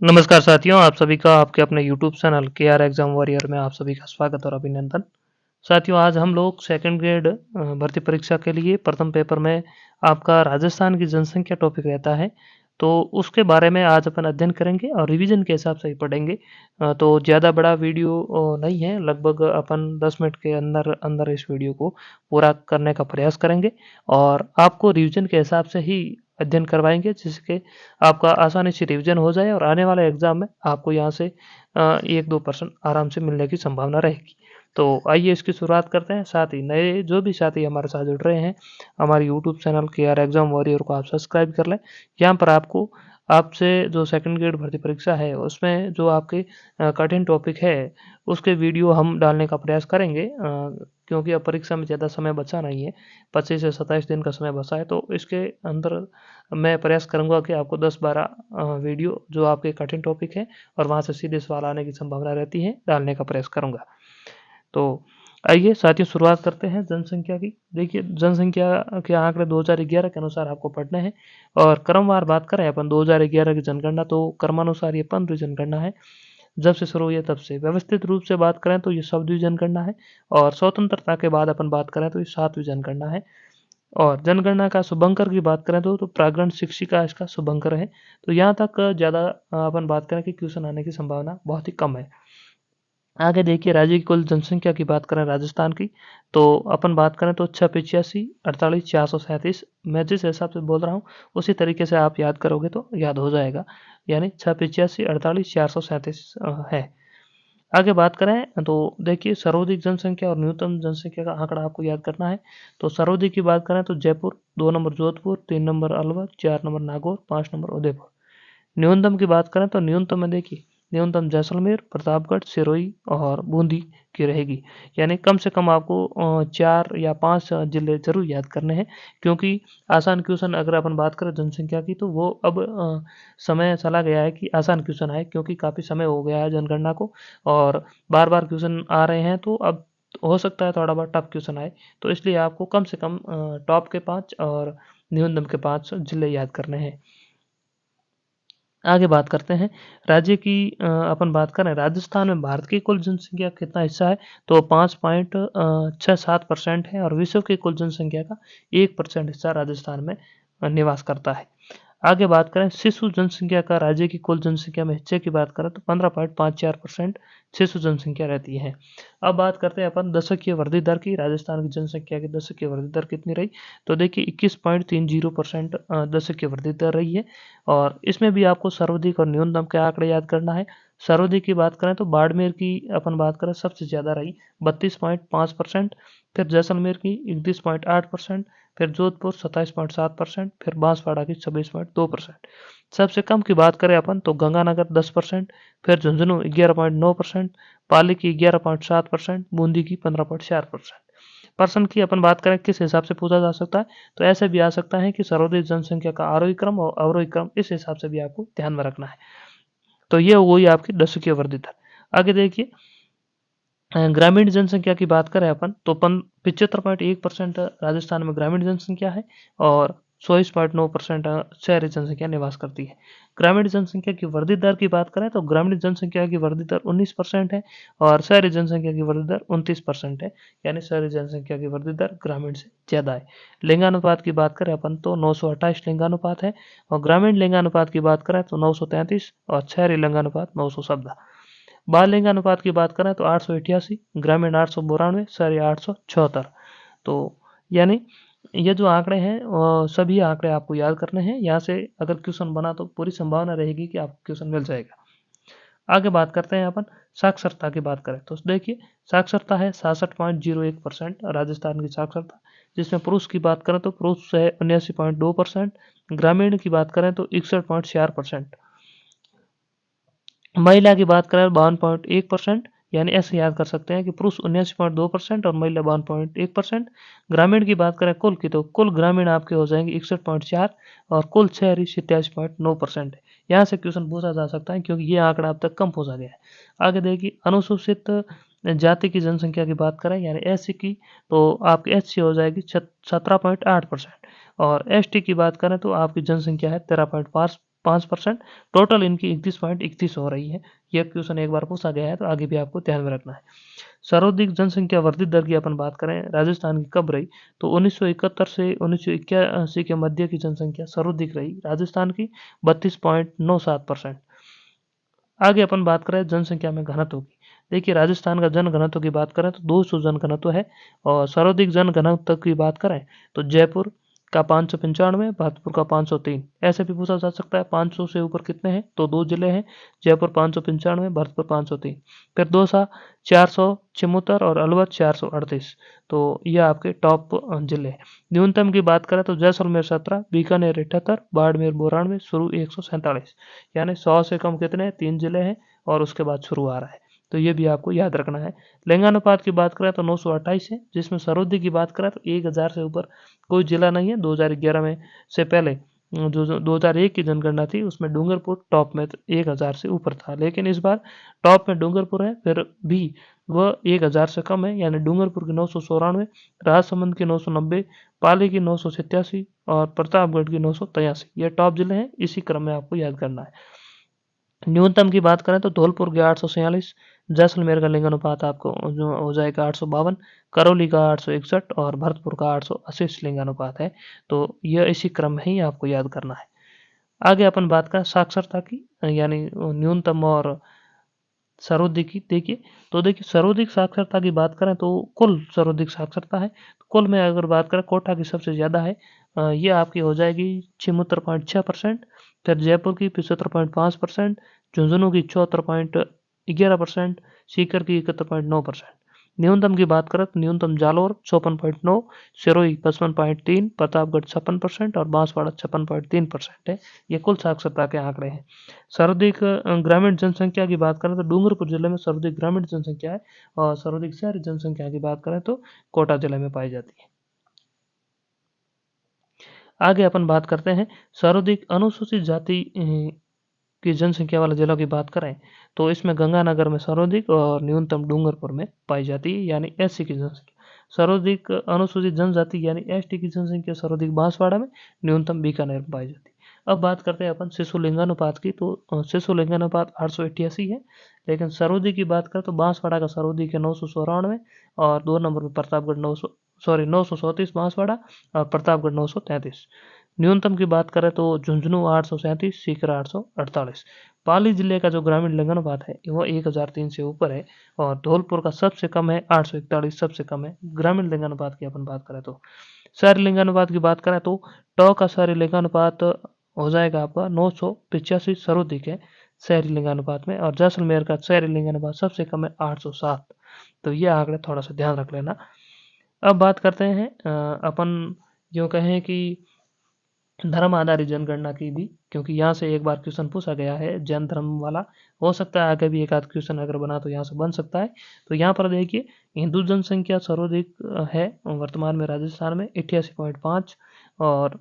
नमस्कार साथियों, आप सभी का आपके अपने YouTube channel KR exam warrior में आप सभी का स्वागत और अभिनंदन। साथियों, आज हम लोग सेकंड ग्रेड भर्ती परीक्षा के लिए प्रथम पेपर में आपका राजस्थान की जनसंख्या टॉपिक रहता है, तो उसके बारे में आज अपन अध्ययन करेंगे और रिवीजन के हिसाब से ही पढ़ेंगे। तो ज़्यादा बड़ा वीडियो नहीं है, लगभग अपन 10 मिनट के अंदर अंदर इस वीडियो को पूरा करने का प्रयास करेंगे और आपको रिवीजन के हिसाब से ही अध्ययन करवाएंगे, जिसके आपका आसानी से रिवीजन हो जाए और आने वाले एग्जाम में आपको यहाँ से 1-2% आराम से मिलने की संभावना रहेगी। तो आइए इसकी शुरुआत करते हैं। साथ ही नए जो भी साथी हमारे साथ जुड़ रहे हैं, हमारे YouTube channel KR exam warrior को आप सब्सक्राइब कर लें। यहाँ पर आपको आपसे जो सेकंड ग्रेड भर्ती परीक्षा है उसमें जो आपके कठिन टॉपिक है उसके वीडियो हम डालने का प्रयास करेंगे, क्योंकि अब परीक्षा में ज़्यादा समय बचा नहीं है, 25 से 27 दिन का समय बचा है। तो इसके अंदर मैं प्रयास करूंगा कि आपको 10-12 वीडियो जो आपके कठिन टॉपिक है और वहाँ से सीधे सवाल आने की संभावना रहती है, डालने का प्रयास करूंगा। तो आइए साथियों, शुरुआत करते हैं जनसंख्या की। देखिए, जनसंख्या के आंकड़े 2011 के अनुसार आपको पढ़ने हैं और क्रमवार बात करें अपन 2011 की जनगणना, तो क्रमानुसार ये 15वीं जनगणना है। जब से शुरू हुई है तब से व्यवस्थित रूप से बात करें तो ये 7वीं जनगणना है और स्वतंत्रता के बाद अपन बात करें तो ये 7वीं जनगणना है। और जनगणना का शुभंकर की बात करें तो प्रागण शिक्षिका इसका शुभंकर है। तो यहाँ तक ज़्यादा अपन बात करें कि क्वेश्चन आने की संभावना बहुत ही कम है। आगे देखिए, राज्य की कुल जनसंख्या की बात करें राजस्थान की, तो अपन बात करें तो 68548 मैं जिस हिसाब से बोल रहा हूँ उसी तरीके से आप याद करोगे तो याद हो जाएगा, यानी 68548 है। आगे बात करें तो देखिए, सर्वाधिक जनसंख्या और न्यूनतम जनसंख्या का आंकड़ा आपको याद करना है। तो सर्वाधिक की बात करें तो Jaipur, 2 number Jodhpur, 3 number Alwar, 4 number Nagaur, 5 number Udaipur. न्यूनतम की बात करें तो न्यूनतम में देखिए, न्यूनतम जैसलमेर, प्रतापगढ़, सिरोही और बूंदी की रहेगी। यानी कम से कम आपको 4 या 5 जिले जरूर याद करने हैं, क्योंकि आसान क्वेश्चन अगर अपन बात करें जनसंख्या की तो वो अब समय चला गया है कि आसान क्वेश्चन आए, क्योंकि काफ़ी समय हो गया है जनगणना को और बार बार क्वेश्चन आ रहे हैं, तो अब हो सकता है थोड़ा बहुत टफ क्वेश्चन आए। तो इसलिए आपको कम से कम टॉप के 5 और न्यूनतम के 5 जिले याद करने हैं। आगे बात करते हैं राज्य की। अपन बात करें राजस्थान में भारत की कुल जनसंख्या का कितना हिस्सा है, तो 5.67% है और विश्व की कुल जनसंख्या का 1% हिस्सा राजस्थान में निवास करता है। आगे बात करें शिशु जनसंख्या का, राज्य की कुल जनसंख्या में हिस्से की बात करें तो 15.54% शिशु जनसंख्या रहती है। अब बात करते हैं अपन दशकीय वृद्धि दर की। राजस्थान की जनसंख्या की दशकीय वृद्धि दर कितनी रही, तो देखिए 21.30% दशकीय वृद्धि दर रही है। और इसमें भी आपको सर्वाधिक और न्यूनतम के आंकड़े याद करना है। सर्वाधिक की बात करें तो बाड़मेर की अपन बात करें सबसे ज़्यादा रही 32.5%, फिर जैसलमेर की 31.8%, फिर जोधपुर 27.7%, फिर बांसवाड़ा की 26.2%। सबसे कम की बात करें अपन तो गंगानगर 10%, फिर झुंझुनू 11.9%, पाली की 11.7%, बूंदी की 15.4%। पर्सन की अपन बात करें किस हिसाब से पूछा जा सकता है, तो ऐसे भी आ सकता है कि सर्वाधिक जनसंख्या का आरोही क्रम और अवरोही क्रम, इस हिसाब से भी आपको ध्यान में रखना है। तो ये वही आपकी दशकीय वृद्धि दर। आगे देखिए, ग्रामीण जनसंख्या की बात करें अपन तो 75.1% राजस्थान में ग्रामीण जनसंख्या है और 24.9% शहरी जनसंख्या निवास करती है। ग्रामीण जनसंख्या की वृद्धि दर की बात करें तो ग्रामीण जनसंख्या की वृद्धि दर 19% है और शहरी जनसंख्या की वृद्धि दर 29% है। यानी शहरी जनसंख्या की वृद्धि दर ग्रामीण से ज़्यादा है। लिंगानुपात की बात करें अपन तो 928 लिंगानुपात है और ग्रामीण लिंगानुपात की बात करें तो 933 और शहरी लिंगानुपात 917। बाल लिंगानुपात की बात करें तो 888, ग्रामीण 892, शहरी 876। तो यानी ये जो आंकड़े हैं सभी आंकड़े आपको याद करने हैं। यहाँ से अगर क्वेश्चन बना तो पूरी संभावना रहेगी कि आपको क्वेश्चन मिल जाएगा। आगे बात करते हैं अपन साक्षरता की बात करें तो देखिए, साक्षरता है 66.01% राजस्थान की साक्षरता, जिसमें पुरुष की बात करें तो पुरुष है 79.2%, ग्रामीण की बात करें तो 61.4%, महिला की बात करें 52.1%। यानी ऐसे याद कर सकते हैं कि पुरुष 79.2% और महिला 52.1%। ग्रामीण की बात करें कुल की, तो कुल ग्रामीण आपके हो जाएंगे 61.4 और कुल शहरी 27.9% है। यहाँ से क्वेश्चन पूछा जा सकता है, क्योंकि ये आंकड़ा अब तक कम पूछा गया है। आगे देखिए, अनुसूचित जाति की जनसंख्या की बात करें यानी एस की, तो आपकी एच हो जाएगी 17.8% और एस की बात करें तो आपकी जनसंख्या है 5%। टोटल इनकी 31.31 हो रही है। यह क्वेश्चन एक बार पूछा गया है, तो आगे भी आपको ध्यान में रखना है। सर्वाधिक जनसंख्या वर्धित दर की अपन बात करें राजस्थान की कब रही, तो 1971 से 1981 के मध्य की जनसंख्या सर्वाधिक रही राजस्थान की 32.97%। आगे अपन बात करें जनसंख्या में घनत्व की। देखिए राजस्थान का जन घनत्व की बात करें तो 200 जन घनत्व है, और सर्वाधिक जन घनत्व की बात करें तो जयपुर का 595, भरतपुर का 503। ऐसे भी पूछा जा सकता है 500 से ऊपर कितने हैं, तो 2 जिले हैं, जयपुर 595, भरतपुर 503। फिर दौसा 474 और अलवर 438। तो ये आपके टॉप जिले हैं। न्यूनतम की बात करें तो जैसलमेर 17, बीकानेर 78, बाड़मेर 92, शुरू 147। यानी 100 से कम कितने हैं, 3 जिले हैं, और उसके बाद शुरू आ रहा है। तो ये भी आपको याद रखना है। लिंगानुपात की बात करें तो 928 है, जिसमें सर्वाधिक की बात करें तो 1000 से ऊपर कोई जिला नहीं है। 2011 में से पहले जो 2001 की जनगणना थी उसमें डूंगरपुर टॉप में 1000 से ऊपर था, लेकिन इस बार टॉप में डूंगरपुर है, फिर भी वह 1000 से कम है। यानी डूंगरपुर की 994, राजसमंद की 990, पाली की 987 और प्रतापगढ़ की 983। ये टॉप जिले हैं, इसी क्रम में आपको याद करना है। न्यूनतम की बात करें तो धौलपुर के 846, जैसलमेर का लिंगानुपात आपको जो हो जाएगा 852, करौली का 861 और भरतपुर का 880 लिंगानुपात है। तो यह इसी क्रम में ही आपको याद करना है। आगे अपन बात करें साक्षरता की, यानी न्यूनतम और सर्वाधिक की। देखिए सर्वाधिक साक्षरता की बात करें तो कुल सर्वाधिक साक्षरता है, तो कुल में अगर बात करें कोटा की सबसे ज़्यादा है, ये आपकी हो जाएगी 76.6%। फिर जयपुर की 75.5%, झुंझुनू की 74.11%, सीकर की 71.9%। न्यूनतम की बात करें तो न्यूनतम जालोर 54.9, सिरोही 55.3, प्रतापगढ़ 56% और बांसवाड़ा 56.3% है। ये कुल साक्षरता के आंकड़े हैं। सर्वाधिक ग्रामीण जनसंख्या की बात करें तो डूंगरपुर जिले में सर्वाधिक ग्रामीण जनसंख्या है, और सर्वाधिक शहरी जनसंख्या की बात करें तो कोटा जिले में पाई जाती है। आगे अपन बात करते हैं सर्वाधिक अनुसूचित जाति की जनसंख्या वाले जिलों की बात करें तो इसमें गंगानगर में सर्वाधिक और न्यूनतम डूंगरपुर में पाई जाती है, यानी एससी की जनसंख्या। सर्वाधिक अनुसूचित जनजाति यानी एसटी की जनसंख्या सर्वाधिक बांसवाड़ा में, न्यूनतम बीकानेर में पाई जाती है। अब बात करते हैं अपन शिशु लिंगानुपात की, तो शिशु लिंगानुपात 888 है, लेकिन सर्वाधिक की बात करें तो बांसवाड़ा का सर्वाधिक है 994, और 2 नंबर पर प्रतापगढ़ 934 बांसवाड़ा, और प्रतापगढ़ 933। न्यूनतम की बात करें तो झुंझुनू 837, सीकर 848। पाली जिले का जो ग्रामीण लिंगानुपात है वो 1003 से ऊपर है, और धौलपुर का सबसे कम है 841, सबसे कम है ग्रामीण लिंगानुपात की अपन बात करें तो। शहरी लिंगानुपात की बात करें तो टॉ का शहरी लिंगानुपात हो जाएगा आपका 985, सर्वाधिक है शहरी लिंगानुपात में, और जैसलमेर का शहरी लिंगानुपात सबसे कम है 807। तो ये आंकड़े थोड़ा सा ध्यान रख लेना। अब बात करते हैं अपन यूँ कहें कि धर्म आधारित जनगणना की भी, क्योंकि यहाँ से एक बार क्वेश्चन पूछा गया है जैन धर्म वाला। हो सकता है आगे भी एक आध क्वेश्चन अगर बना तो यहाँ से बन सकता है। तो यहाँ पर देखिए हिंदू जनसंख्या सर्वाधिक है वर्तमान में राजस्थान में 88.5, और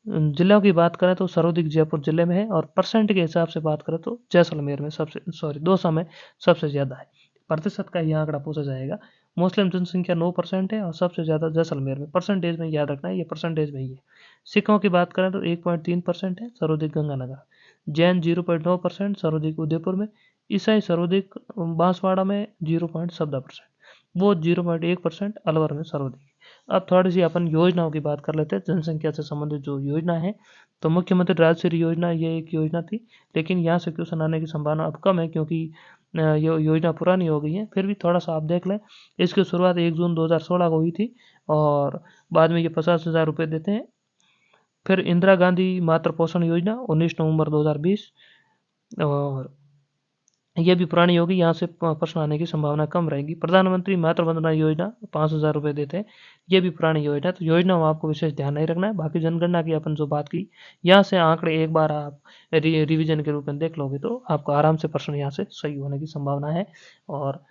जिलों की बात करें तो सर्वाधिक जयपुर जिले में है, और परसेंट के हिसाब से बात करें तो जैसलमेर में दौसा में सबसे ज़्यादा है। प्रतिशत का यह आंकड़ा पूछा जाएगा। मुस्लिम जनसंख्या 9% है, और सबसे ज़्यादा जैसलमेर में। परसेंटेज में याद रखना है, ये परसेंटेज में ही है। सिखों की बात करें तो 1.3% है, सर्वाधिक गंगानगर। जैन 0.9%, सर्वाधिक उदयपुर में। ईसाई सर्वाधिक बांसवाड़ा में 0.14%, वो 0.1% अलवर में सर्वाधिक। अब थोड़ी सी अपन योजनाओं की बात कर लेते हैं। जनसंख्या से संबंधित जो योजना है, तो मुख्यमंत्री राजश्री योजना ये एक योजना थी, लेकिन यहाँ से क्वेश्चन आने की संभावना अब कम है, क्योंकि ये योजना पुरानी हो गई है। फिर भी थोड़ा सा आप देख लें, इसकी शुरुआत 1 जून 2016 को हुई थी, और बाद में ये 50,000 रुपये देते हैं। फिर इंदिरा गांधी मातृ पोषण योजना 19 नवंबर 2020, और ये भी पुरानी होगी, यहाँ से प्रश्न आने की संभावना कम रहेगी। प्रधानमंत्री मातृ वंदना योजना 5,000 रुपये देते हैं, ये भी पुरानी योजना है। तो योजना में आपको विशेष ध्यान नहीं रखना है। बाकी जनगणना की अपन जो बात की, यहाँ से आंकड़े एक बार आप रिवीजन के रूप में देख लोगे तो आपको आराम से प्रश्न यहाँ से सही होने की संभावना है। और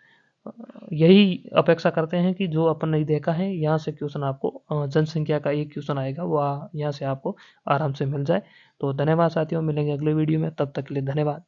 यही अपेक्षा करते हैं कि जो अपन ने देखा है यहाँ से क्वेश्चन आपको जनसंख्या का एक क्वेश्चन आएगा, वो यहाँ से आपको आराम से मिल जाए। तो धन्यवाद साथियों, मिलेंगे अगले वीडियो में, तब तक के लिए धन्यवाद।